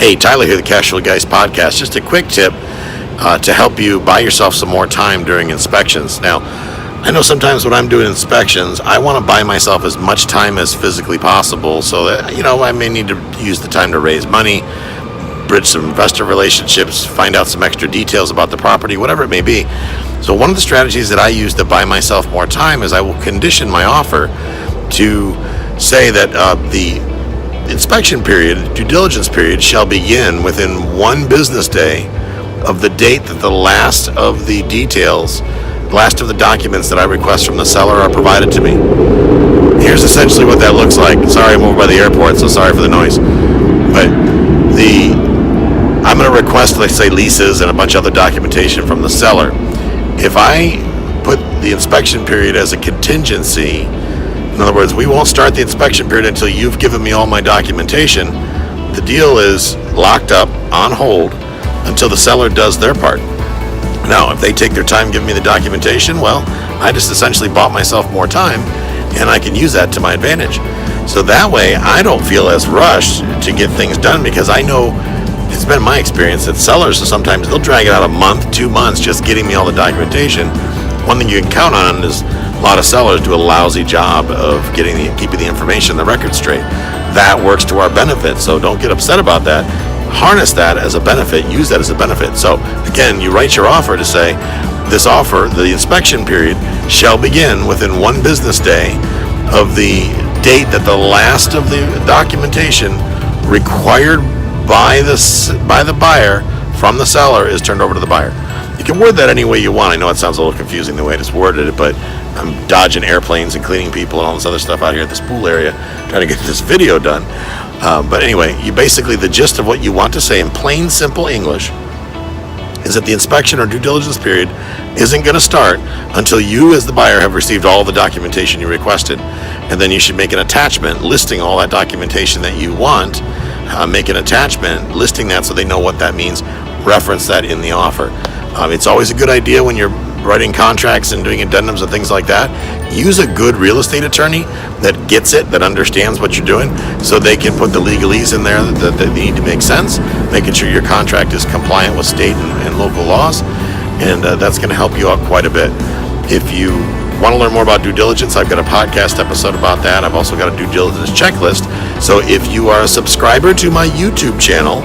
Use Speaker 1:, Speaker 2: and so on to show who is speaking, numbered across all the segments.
Speaker 1: Hey, Tyler here, the Casual Guys podcast. Just a quick tip to help you buy yourself some more time during inspections. Now, I know sometimes when I'm doing inspections, I want to buy myself as much time as physically possible so that, I may need to use the time to raise money, bridge some investor relationships, find out some extra details about the property, whatever it may be. So one of the strategies that I use to buy myself more time is I will condition my offer to say that the inspection period, due diligence period, shall begin within 1 business day of the date that the last of the documents that I request from the seller are provided to me. Here's essentially what that looks like. Sorry, I'm over by the airport, so sorry for the noise. But I'm going to request, let's say, leases and a bunch of other documentation from the seller. If I put the inspection period as a contingency, in other words, we won't start the inspection period until you've given me all my documentation, the deal is locked up on hold until the seller does their part. Now, if they take their time giving me the documentation, well, I just essentially bought myself more time, and I can use that to my advantage. So that way, I don't feel as rushed to get things done, because I know, it's been my experience that sellers, sometimes they'll drag it out a month, 2 months, just getting me all the documentation. One thing you can count on is a lot of sellers do a lousy job of keeping the information, the record straight. That works to our benefit, so don't get upset about that. Harness that as a benefit, use that as a benefit. So again, you write your offer to say, this offer, the inspection period, shall begin within 1 business day of the date that the last of the documentation required by the buyer from the seller is turned over to the buyer. You can word that any way you want. I know it sounds a little confusing the way I just worded it, but I'm dodging airplanes and cleaning people and all this other stuff out here at this pool area, trying to get this video done. But anyway, the gist of what you want to say in plain, simple English is that the inspection or due diligence period isn't going to start until you as the buyer have received all the documentation you requested. And then you should make an attachment listing all that documentation that you want. Make an attachment listing that so they know what that means. Reference that in the offer. It's always a good idea when you're writing contracts and doing addendums and things like that. Use a good real estate attorney that gets it, that understands what you're doing, so they can put the legalese in there that they need to make sense, making sure your contract is compliant with state and local laws, and that's going to help you out quite a bit. If you want to learn more about due diligence, I've got a podcast episode about that. I've also got a due diligence checklist. So if you are a subscriber to my YouTube channel,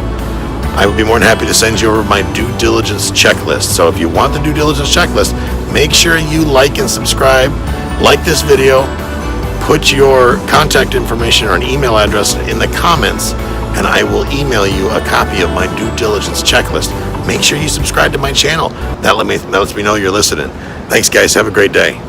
Speaker 1: I would be more than happy to send you over my due diligence checklist. So if you want the due diligence checklist, make sure you like and subscribe, like this video, put your contact information or an email address in the comments, and I will email you a copy of my due diligence checklist. Make sure you subscribe to my channel. That lets me know you're listening. Thanks, guys. Have a great day.